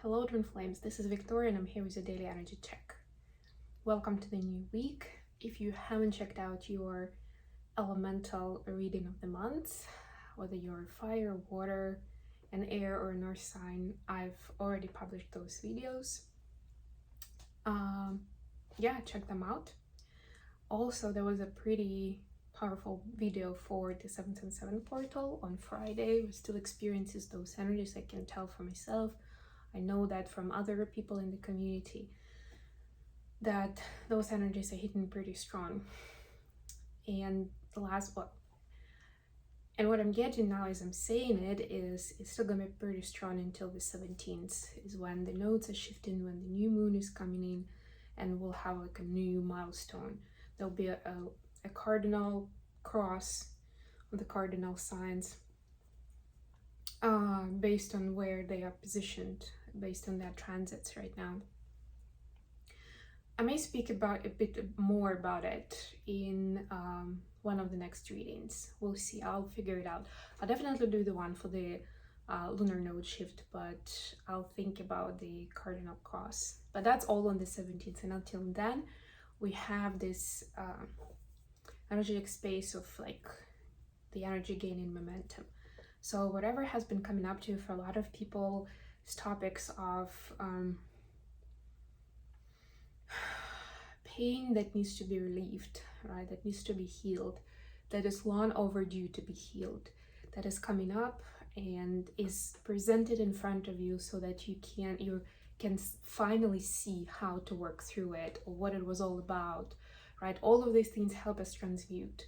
Hello Twin Flames, this is Victoria and I'm here with a daily energy check. Welcome to the new week. If you haven't checked out your elemental reading of the month, whether you're fire, water, an air or an earth sign, I've already published those videos. Yeah, check them out. Also, there was a pretty powerful video for the 777 portal on Friday. We still experiences those energies. I can tell for myself. I know that from other people in the community that those energies are hitting pretty strong. And the last one, and what I'm getting now as I'm saying it is it's still gonna be pretty strong until the 17th is when the nodes are shifting, when the new moon is coming in, and we'll have like a new milestone. There'll be a cardinal cross of the cardinal signs based on where they are positioned, based on their transits right now. I may speak about a bit more about it in one of the next readings. We'll see. I'll figure it out. I'll definitely do the one for the lunar node shift, but I'll think about the cardinal cross. But that's all on the 17th, and until then, we have this energetic space of like the energy gaining momentum. So whatever has been coming up to you for a lot of people is topics of pain that needs to be relieved, right? That needs to be healed, that is long overdue to be healed, that is coming up and is presented in front of you so that you can finally see how to work through it or what it was all about, right? All of these things help us transmute.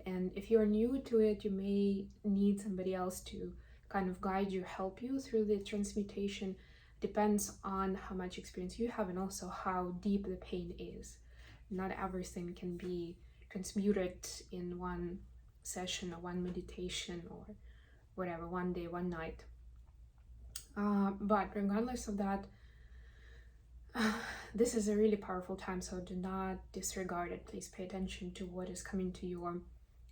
And if you're new to it, you may need somebody else to kind of guide you, help you through the transmutation. Depends on how much experience you have and also how deep the pain is. Not everything can be transmuted in one session or one meditation or whatever, one day, one night. But regardless of that, this is a really powerful time, so do not disregard it. Please pay attention to what is coming to your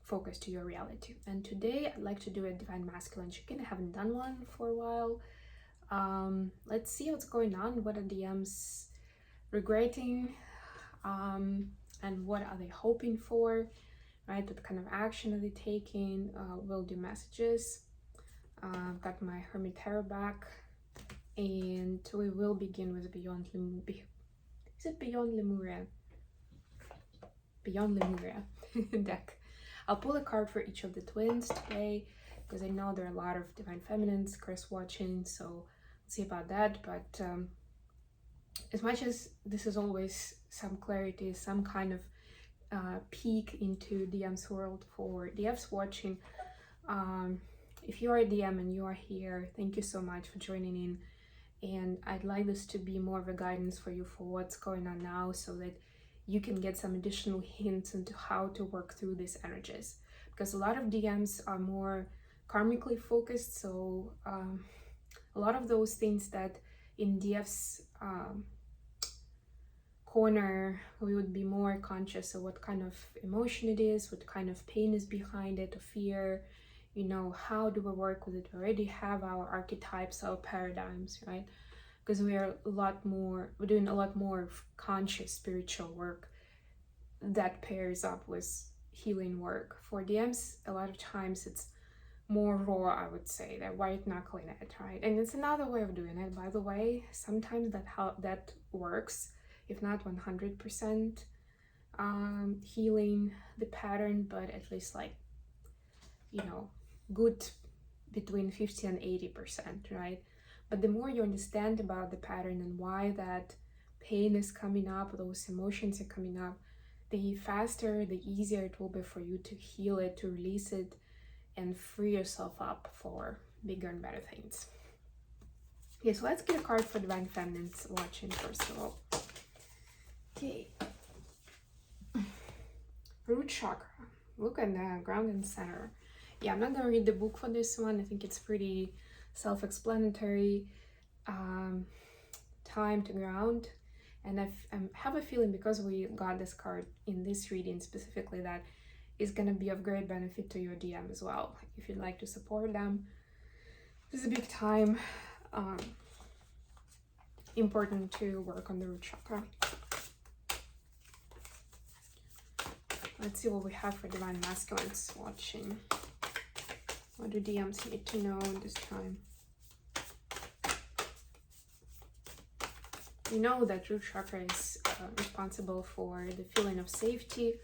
focus, to your reality. And today I'd like to do a divine masculine check-in. I haven't done one for a while. Let's see what's going on. What are DMs regretting? And what are they hoping for? Right? What kind of action are they taking? We'll do messages. I've got my Hermit Tarot back. And we will begin with Beyond Lemuria. Is it Beyond Lemuria? Beyond Lemuria deck. I'll pull a card for each of the twins today because I know there are a lot of divine feminines Chris watching, so we'll see about that. But as much as this is always some clarity, some kind of peek into DM's world for DFs watching, if you are a DM and you are here, thank you so much for joining in. And I'd like this to be more of a guidance for you for what's going on now so that you can get some additional hints into how to work through these energies. Because a lot of DMs are more karmically focused, so a lot of those things that in DF's corner, we would be more conscious of what kind of emotion it is, what kind of pain is behind it, or fear, you know, how do we work with it? We already have our archetypes, our paradigms, right? Because we're doing a lot more conscious spiritual work that pairs up with healing work. For DMs, a lot of times it's more raw, I would say. They're white knuckling it, right? And it's another way of doing it, by the way. Sometimes that works, if not 100% healing the pattern, but at least like, you know, good between 50 and 80%, right? But the more you understand about the pattern and why that pain is coming up, those emotions are coming up, the faster, the easier it will be for you to heal it, to release it, and free yourself up for bigger and better things. Okay, so let's get a card for Divine Feminines watching first of all. Okay. Root chakra. Look at the ground and center. Yeah, I'm not gonna read the book for this one. I think it's pretty self-explanatory. Time to ground. And I have a feeling because we got this card in this reading specifically that is gonna be of great benefit to your DM as well. If you'd like to support them, this is a big time important to work on the root chakra. Let's see what we have for divine masculines watching. What do DMs need to know this time? You know that root chakra is responsible for the feeling of safety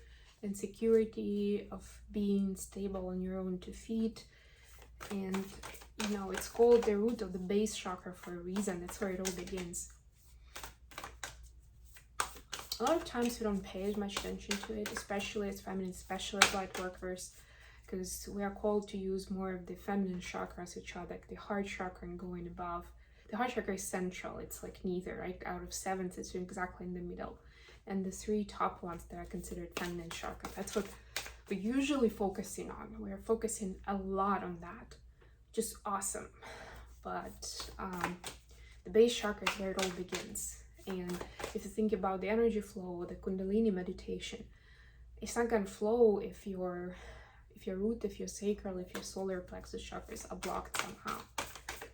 and security, of being stable on your own 2 feet. And you know, it's called the root of the base chakra for a reason. That's where it all begins. A lot of times we don't pay as much attention to it, especially as feminine, especially as light workers, because we are called to use more of the feminine chakras, which are like the heart chakra and going above. The heart chakra is central. It's like neither, right? Out of 7, it's exactly in the middle. And the 3 top ones that are considered feminine chakra, that's what we're usually focusing on. We're focusing a lot on that, which is awesome. But the base chakra is where it all begins. And if you think about the energy flow, the Kundalini meditation, it's not going to flow if your root, if your sacral, if your solar plexus chakras are blocked somehow. Okay,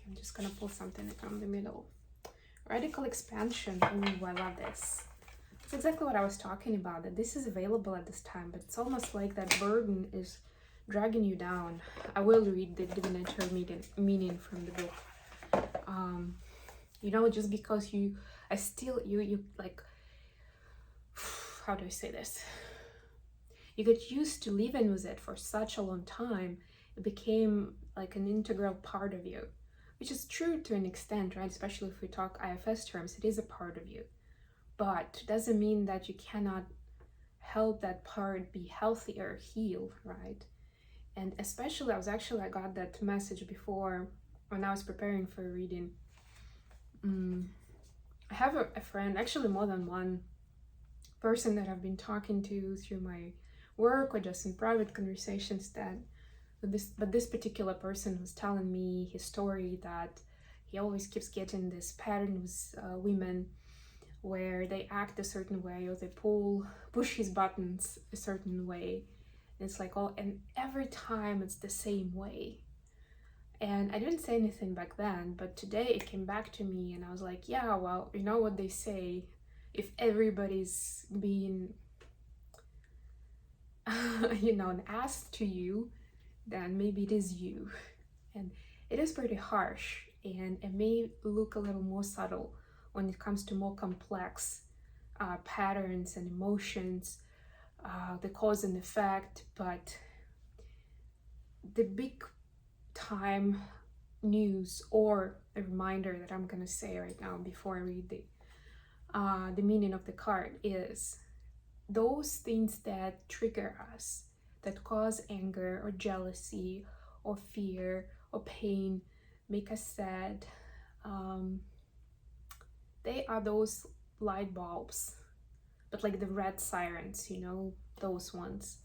I'm just going to pull something from the middle. Radical expansion. Ooh, I love this. It's exactly what I was talking about, that this is available at this time, but it's almost like that burden is dragging you down. I will read the divinatory meaning from the book. You know, just because you like, how do I say this? You get used to living with it for such a long time, it became like an integral part of you, which is true to an extent, right? Especially if we talk IFS terms, it is a part of you. But it doesn't mean that you cannot help that part be healthy or heal, right? And especially, I got that message before when I was preparing for a reading. I have a friend, actually more than one person that I've been talking to through my work or just in private conversations, but this particular person was telling me his story that he always keeps getting this pattern with women where they act a certain way or they push his buttons a certain way. And it's like, and every time it's the same way. And I didn't say anything back then, but today it came back to me and I was like, yeah, well, you know what they say, if everybody's being, you know, an ass to you, then maybe it is you. And it is pretty harsh, and it may look a little more subtle when it comes to more complex patterns and emotions, the cause and effect. But the big time news, or a reminder that I'm gonna say right now before I read the meaning of the card, is those things that trigger us, that cause anger or jealousy or fear or pain, make us sad, they are those light bulbs, but like the red sirens, you know, those ones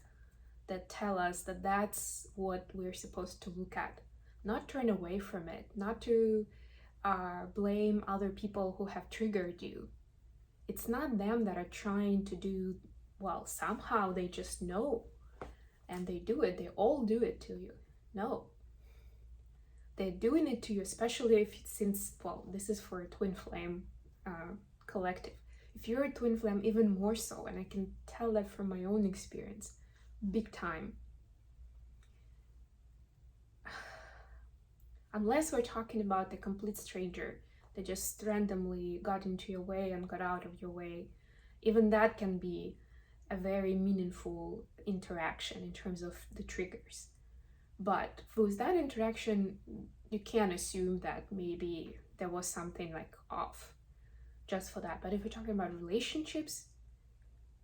that tell us that that's what we're supposed to look at, not turn away from it, not to blame other people who have triggered you. It's not them that are trying to do, well, somehow they just know and they do it, they all do it to you. No, they're doing it to you, especially since, well, this is for a twin flame collective. If you're a twin flame, even more so, and I can tell that from my own experience, big time. Unless we're talking about a complete stranger that just randomly got into your way and got out of your way, even that can be a very meaningful interaction in terms of the triggers. But with that interaction, you can assume that maybe there was something like off just for that. But if we're talking about relationships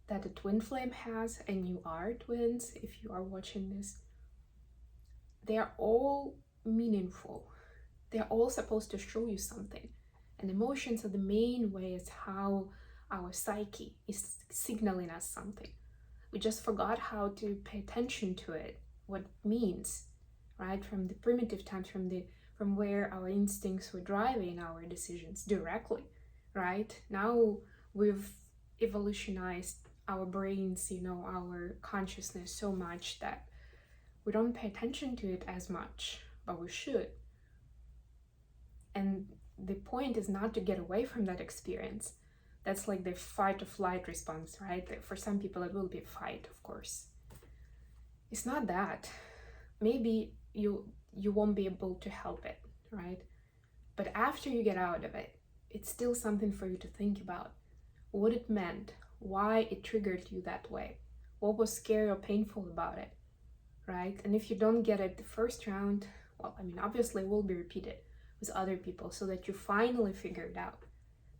that a twin flame has, and you are twins, if you are watching this, they are all meaningful. They're all supposed to show you something. And emotions are the main way as how our psyche is signaling us something. We just forgot how to pay attention to it, what it means, right? From the primitive times, from where our instincts were driving our decisions directly, right? Now we've evolutionized our brains, you know, our consciousness so much that we don't pay attention to it as much, but we should. And the point is not to get away from that experience. That's like the fight or flight response, right? For some people it will be fight, of course. It's not that. Maybe you won't be able to help it, right? But after you get out of it, it's still something for you to think about. What it meant, why it triggered you that way, what was scary or painful about it, right? And if you don't get it the first round, well, I mean, obviously it will be repeated with other people so that you finally figure it out.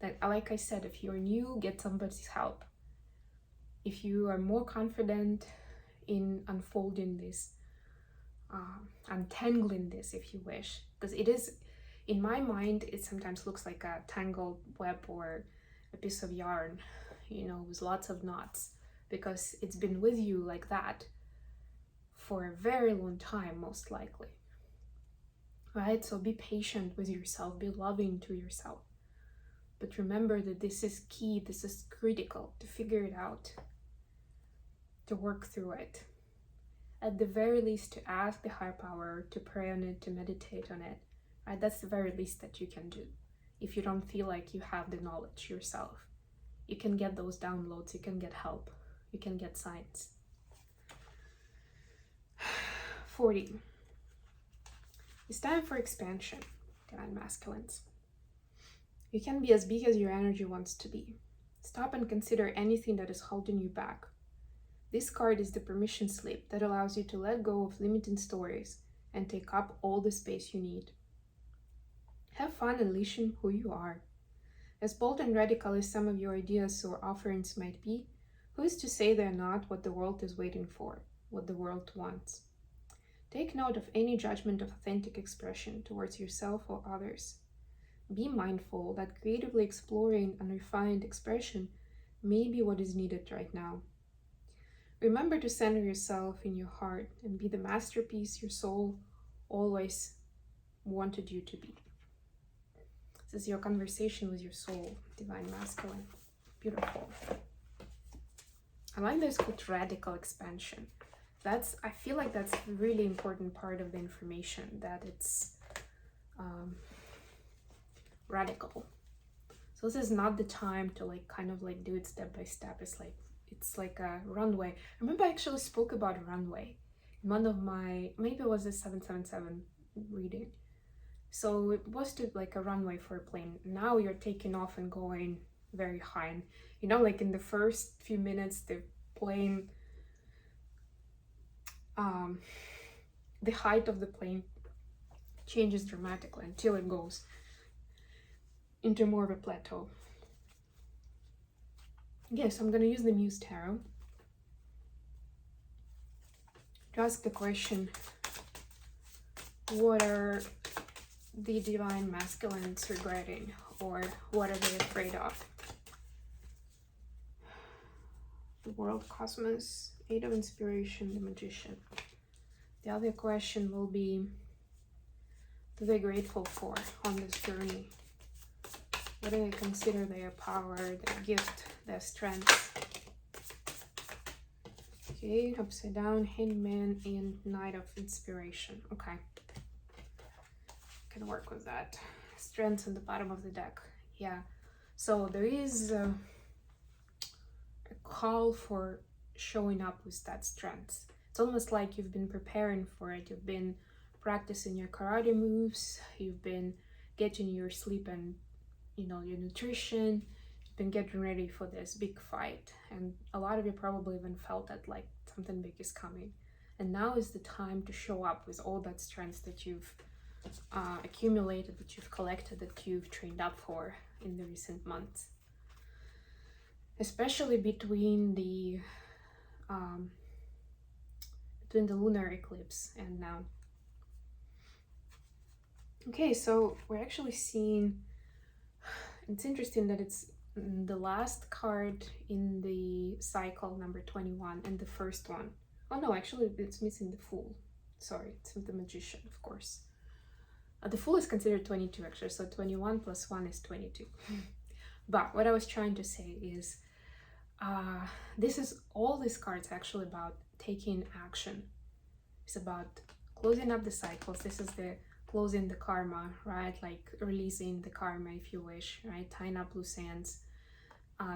That, like I said, if you're new, get somebody's help. If you are more confident in unfolding this, untangling this, if you wish, because it is, in my mind, it sometimes looks like a tangled web or a piece of yarn, you know, with lots of knots, because it's been with you like that for a very long time, most likely, right? So be patient with yourself, be loving to yourself. But remember that this is key, this is critical to figure it out, to work through it. At the very least, to ask the higher power, to pray on it, to meditate on it, right? That's the very least that you can do. If you don't feel like you have the knowledge yourself, you can get those downloads, you can get help, you can get signs. 40. It's time for expansion, divine masculines. You can be as big as your energy wants to be. Stop and consider anything that is holding you back. This card is the permission slip that allows you to let go of limiting stories and take up all the space you need. Have fun unleashing who you are. As bold and radical as some of your ideas or offerings might be, who is to say they're not what the world is waiting for, what the world wants? Take note of any judgment of authentic expression towards yourself or others. Be mindful that creatively exploring unrefined expression may be what is needed right now. Remember to center yourself in your heart and be the masterpiece your soul always wanted you to be. This is your conversation with your soul, divine masculine. Beautiful. I like this called radical expansion. I feel like that's a really important part of the information, that it's radical. So this is not the time to kind of do it step by step. It's like a runway. I remember I actually spoke about a runway in one of my, maybe it was a 777 reading. So it was like a runway for a plane. Now you're taking off and going very high. And you know, like in the first few minutes, the plane, the height of the plane changes dramatically until it goes into more of a plateau. Yes, I'm going to use the Muse Tarot to ask the question, what are the divine masculines regretting, or what are they afraid of? The World, Cosmos, Eight of Inspiration, the Magician. The other question will be, what are they grateful for on this journey? What do they consider their power, their gift, their strength? Okay, upside down, Hangman, and Knight of Inspiration. Okay, can work with that. Strength on the bottom of the deck. Yeah, so there is a call for showing up with that strength. It's almost like you've been preparing for it. You've been practicing your karate moves. You've been getting your sleep and your nutrition. You've been getting ready for this big fight, and a lot of you probably even felt that like something big is coming. And now is the time to show up with all that strength that you've accumulated, that you've collected, that you've trained up for in the recent months, especially between the lunar eclipse and now. Okay, so we're actually seeing, it's interesting that it's the last card in the cycle, number 21, and the first one. Oh no, actually it's missing the Fool. Sorry, it's the Magician, of course. The Fool is considered 22 actually, so 21 plus 1 is 22. But what I was trying to say is, This is all these cards actually about taking action. It's about closing up the cycles. This is the closing the karma, right? Like releasing the karma, if you wish, right? Tying up loose ends.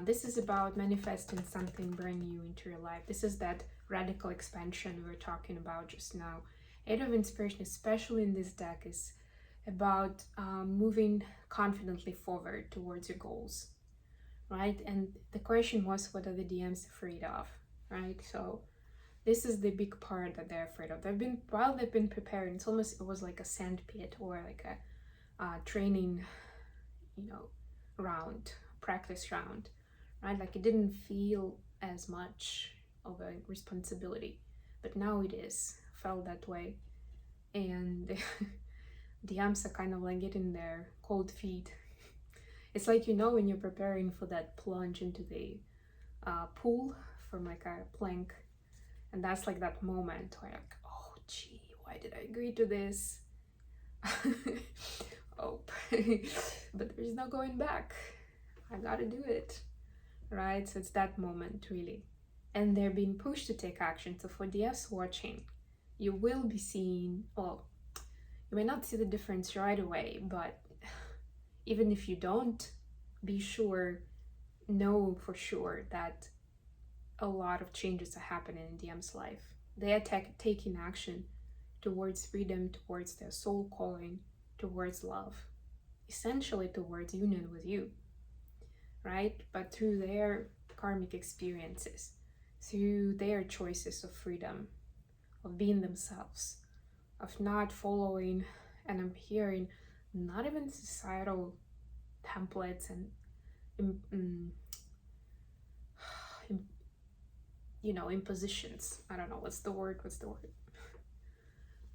This is about manifesting something brand new into your life. This is that radical expansion we were talking about just now. Eight of Inspiration, especially in this deck, is about moving confidently forward towards your goals, right? And the question was, what are the DMs afraid of, right? So this is the big part that they're afraid of. While they've been preparing, it was like a sand pit or like a training, round, practice round, right? Like it didn't feel as much of a responsibility, but now it is, felt that way. And the DMs are kind of like getting their cold feet. It's like, when you're preparing for that plunge into the pool from like a plank, and that's like that moment where like, oh gee, why did I agree to this? Oh, but there's no going back. I gotta do it, right? So it's that moment, really. And they're being pushed to take action. So for DS watching, you will be seeing, well, you may not see the difference right away, but even if you don't, know for sure that a lot of changes are happening in DM's life. They are taking action towards freedom, towards their soul calling, towards love, essentially towards union with you, right? But through their karmic experiences, through their choices of freedom, of being themselves, of not following, and I'm hearing, not even societal templates and impositions. I don't know, what's the word?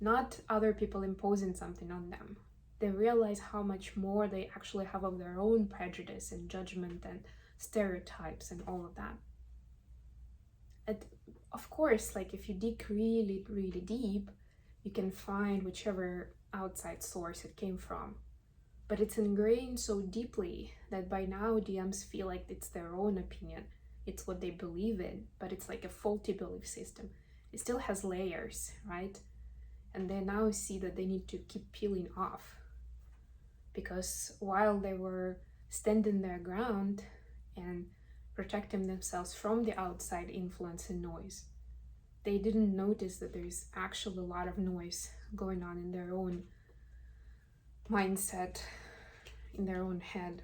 Not other people imposing something on them. They realize how much more they actually have of their own prejudice and judgment and stereotypes and all of that. And of course, like if you dig really, really deep, you can find whichever outside source it came from. But it's ingrained so deeply that by now DMs feel like it's their own opinion. It's what they believe in, but it's like a faulty belief system. It still has layers, right? And they now see that they need to keep peeling off. Because while they were standing their ground and protecting themselves from the outside influence and noise, they didn't notice that there's actually a lot of noise going on in their own mindset, in their own head.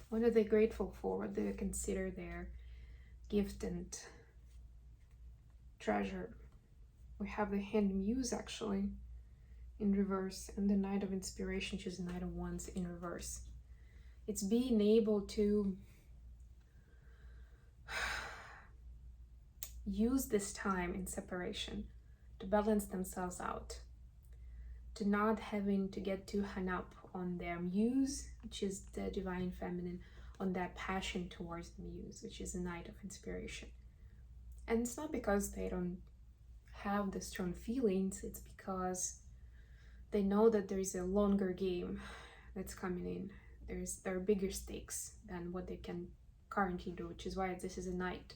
What are they grateful for? What do they consider their gift and treasure? We have the Hand Muse actually in reverse, and the Knight of Inspiration, which is the Knight of Wands in reverse. It's being able to use this time in separation to balance themselves out, to not having to get too hung up on their muse, which is the divine feminine, on that passion towards the muse, which is the Knight of Inspiration. And it's not because they don't have the strong feelings, it's because they know that there is a longer game that's coming in. There are bigger stakes than what they can currently do, which is why this is a knight,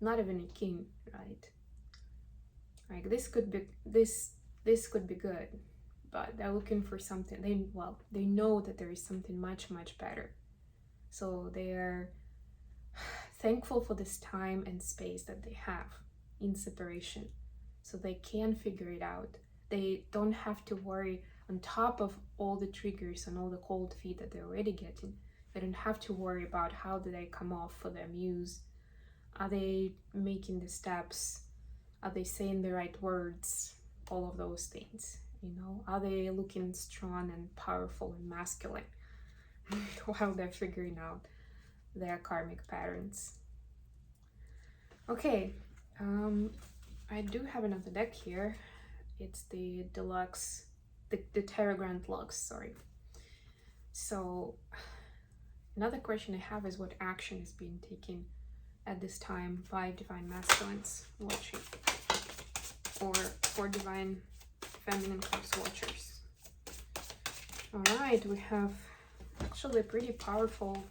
not even a king, right? Like this could be good, but they're looking for something. They know that there is something much, much better. So they are thankful for this time and space that they have in separation, so they can figure it out. They don't have to worry, on top of all the triggers and all the cold feet that they're already getting, they don't have to worry about how do they come off for their muse. Are they making the steps? Are they saying the right words? All of those things, are they looking strong and powerful and masculine while they're figuring out their karmic patterns? Okay, I do have another deck here. It's the deluxe, the Tarot Grand Lux, sorry. So another question I have is, what action is being taken at this time by Divine Masculines watching, or for Divine Feminine Clubs watchers? All right, we have actually a pretty powerful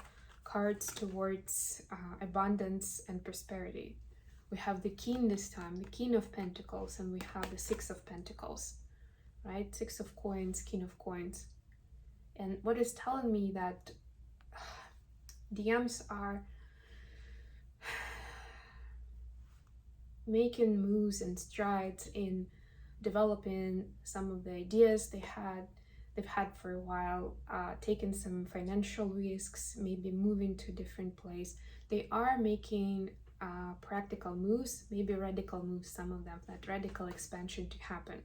cards towards abundance and prosperity. We have the king this time, the king of pentacles, and we have the 6 of pentacles, right? 6 of coins, king of coins. And what is telling me that DMs are making moves and strides in developing some of the ideas they've had for a while, taking some financial risks, maybe moving to a different place. They are making practical moves, maybe radical moves, some of them, that radical expansion to happen,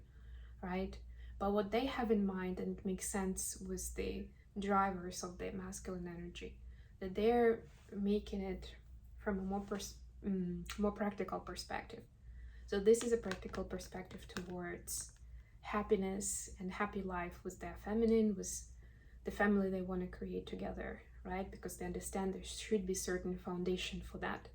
right? But what they have in mind, and it makes sense with the drivers of the masculine energy, that they're making it from a more practical perspective. So this is a practical perspective towards happiness and happy life with their feminine, with the family they want to create together, right? Because they understand there should be certain foundation for that.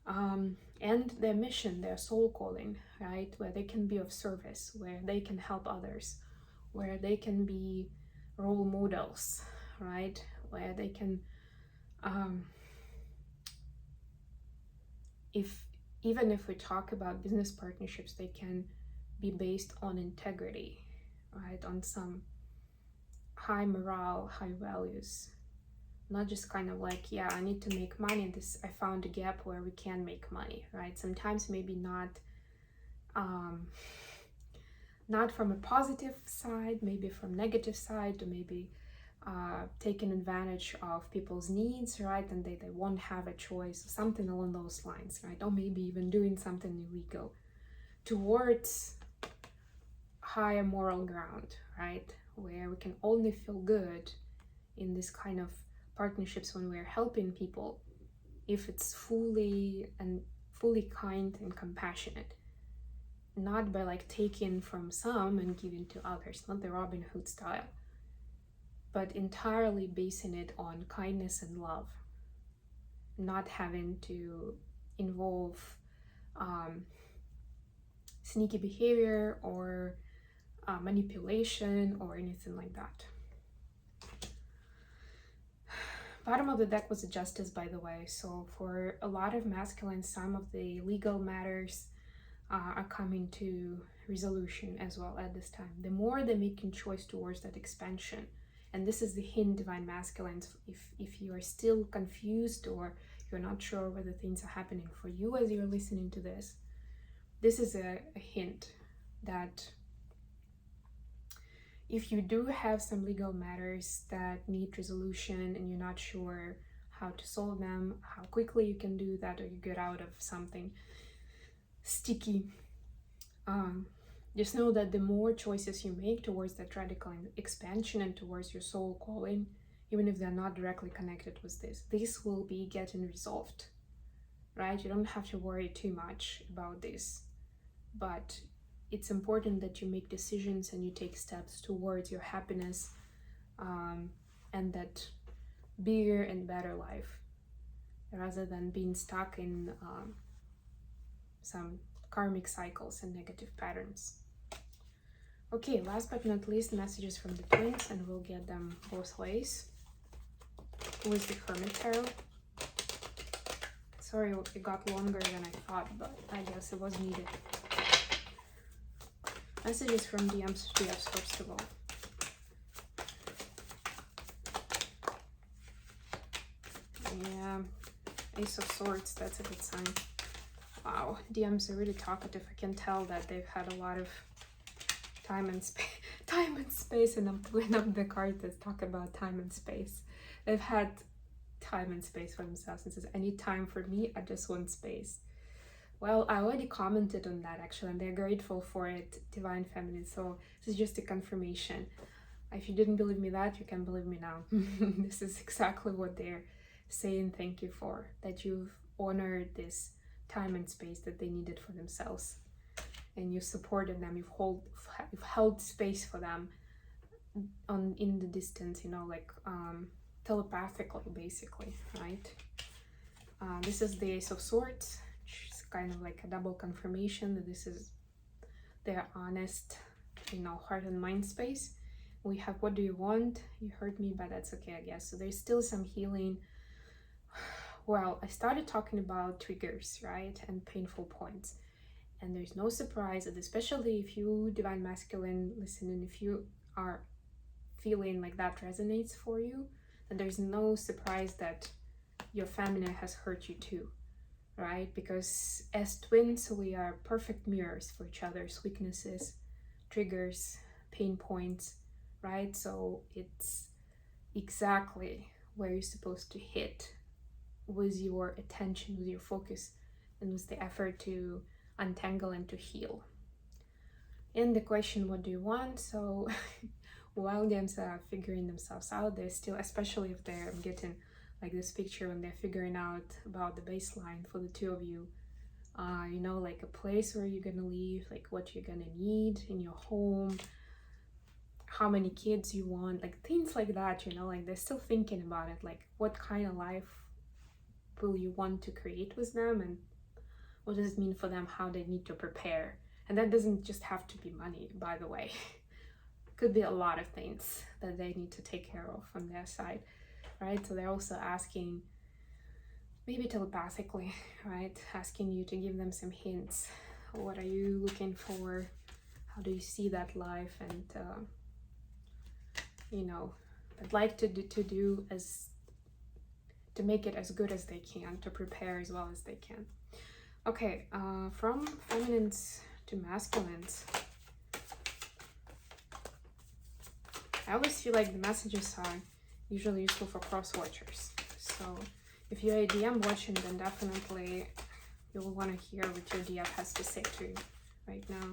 And their mission, their soul calling, right? Where they can be of service, where they can help others, where they can be role models, right? Where they can, even if we talk about business partnerships, they can be based on integrity, right? On some high morale, high values. Not just kind of like, yeah, I need to make money. I found a gap where we can make money, right? Sometimes maybe not from a positive side, maybe from negative side, or maybe taking advantage of people's needs, right? And they won't have a choice, something along those lines, right? Or maybe even doing something illegal towards higher moral ground, right? Where we can only feel good in this kind of partnerships when we're helping people if it's fully kind and compassionate, not by like taking from some and giving to others, not the Robin Hood style, but entirely basing it on kindness and love, not having to involve sneaky behavior or manipulation or anything like that. Bottom of the deck was the Justice, by the way. So for a lot of masculine, some of the legal matters are coming to resolution as well at this time. The more they're making choice towards that expansion, and this is the hint, Divine Masculines, if you are still confused or you're not sure whether things are happening for you as you're listening to this, this is a hint that if you do have some legal matters that need resolution and you're not sure how to solve them, how quickly you can do that, or you get out of something sticky, just know that the more choices you make towards that radical expansion and towards your soul calling, even if they're not directly connected with this will be getting resolved, right? You don't have to worry too much about this, but it's important that you make decisions and you take steps towards your happiness and that bigger and better life, rather than being stuck in some karmic cycles and negative patterns. Okay, last but not least, messages from the twins, and we'll get them both ways. Who is the Hermit Tarot? Sorry, it got longer than I thought, but I guess it was needed. Messages from DMs, first of all. Yeah, Ace of Swords, that's a good sign. Wow, DMs are really talkative. I can tell that they've had a lot of time and space, and I'm pulling up the card that talk about time and space. They've had time and space for themselves. It says, I need time for me, I just want space. Well, I already commented on that actually, and they're grateful for it, Divine Feminine. So this is just a confirmation. If you didn't believe me that, you can believe me now. This is exactly what they're saying thank you for, that you've honored this time and space that they needed for themselves. And you supported them, you've held space for them in the distance, you know, like telepathically, basically, right? This is the Ace of Swords, which is kind of like a double confirmation that this is their honest, you know, heart and mind space. We have, what do you want? You hurt me, but that's okay, I guess. So there's still some healing Well, I started talking about triggers, right, and painful points. And there's no surprise that, especially if you divine masculine listen, and if you are feeling like that resonates for you, then there's no surprise that your feminine has hurt you too, right? Because as twins, we are perfect mirrors for each other's weaknesses, triggers, pain points, right? So it's exactly where you're supposed to hit with your attention, with your focus, and with the effort to untangle and to heal. And the question, what do you want? So while them are figuring themselves out, they're still, especially if they're getting like this picture when they're figuring out about the baseline for the two of you, you know, like a place where you're gonna live, like what you're gonna need in your home, how many kids you want, like things like that, you know, like they're still thinking about it, like what kind of life will you want to create with them, and what does it mean for them, how they need to prepare. And that doesn't just have to be money, by the way. Could be a lot of things that they need to take care of on their side, right? So they're also asking, maybe telepathically, right, asking you to give them some hints. What are you looking for? How do you see that life? And you know, I'd like to make it as good as they can, to prepare as well as they can. Okay, from feminines to masculines, I always feel like the messages are usually useful for cross watchers. So if you're a DM watching, then definitely you will want to hear what your DF has to say to you right now.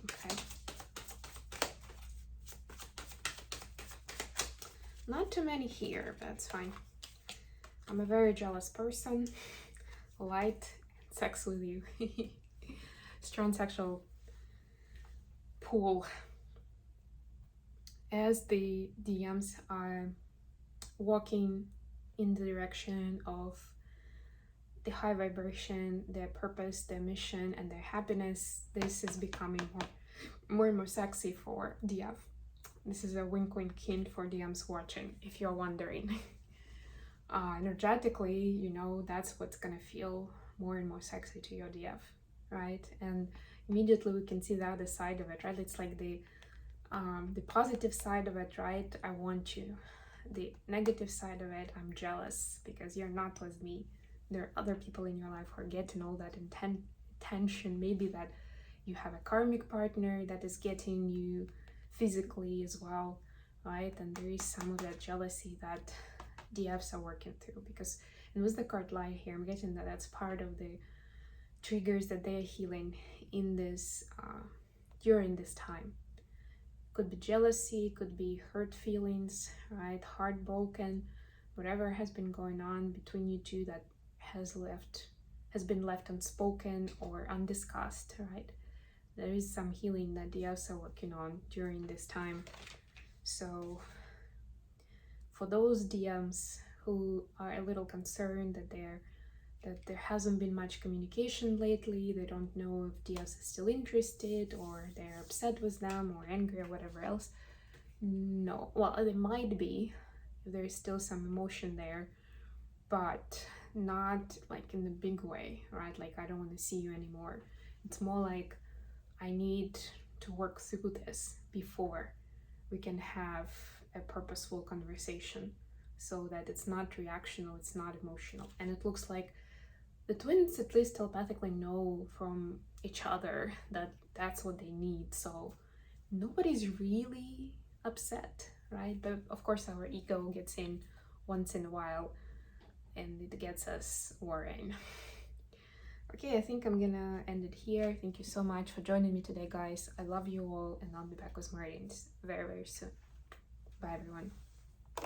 Okay. Not too many here, but that's fine. I'm a very jealous person. Light sex with you. Strong sexual pull. As the DMs are walking in the direction of the high vibration, their purpose, their mission, and their happiness, this is becoming more and more sexy for DF. This is a wink wink hint for DMs watching, if you're wondering. Energetically, you know, that's what's gonna feel more and more sexy to your DF, right? And immediately we can see the other side of it, right? It's like the positive side of it, right? I want you. The negative side of it, I'm jealous because you're not with me. There are other people in your life who are getting all that attention. Maybe that you have a karmic partner that is getting you physically as well, right? And there is some of that jealousy that DFs are working through, because, and with the card lie here, I'm getting that that's part of the triggers that they are healing in this during this time. Could be jealousy, could be hurt feelings, right? Heartbroken, whatever has been going on between you two that has been left unspoken or undiscussed, right? There is some healing that the elves are working on during this time. So for those DMs who are a little concerned that there hasn't been much communication lately, they don't know if DS is still interested, or they're upset with them or angry or whatever else. No, well, they might be, if there's still some emotion there, but not like in the big way, right? Like, I don't want to see you anymore. It's more like, I need to work through this before we can have a purposeful conversation, so that it's not reactional, it's not emotional. And it looks like the twins at least telepathically know from each other that that's what they need. So nobody's really upset, right? But of course our ego gets in once in a while and it gets us worrying. Okay, I think I'm gonna end it here. Thank you so much for joining me today, guys. I love you all, and I'll be back with more readings very, very soon. Bye, everyone.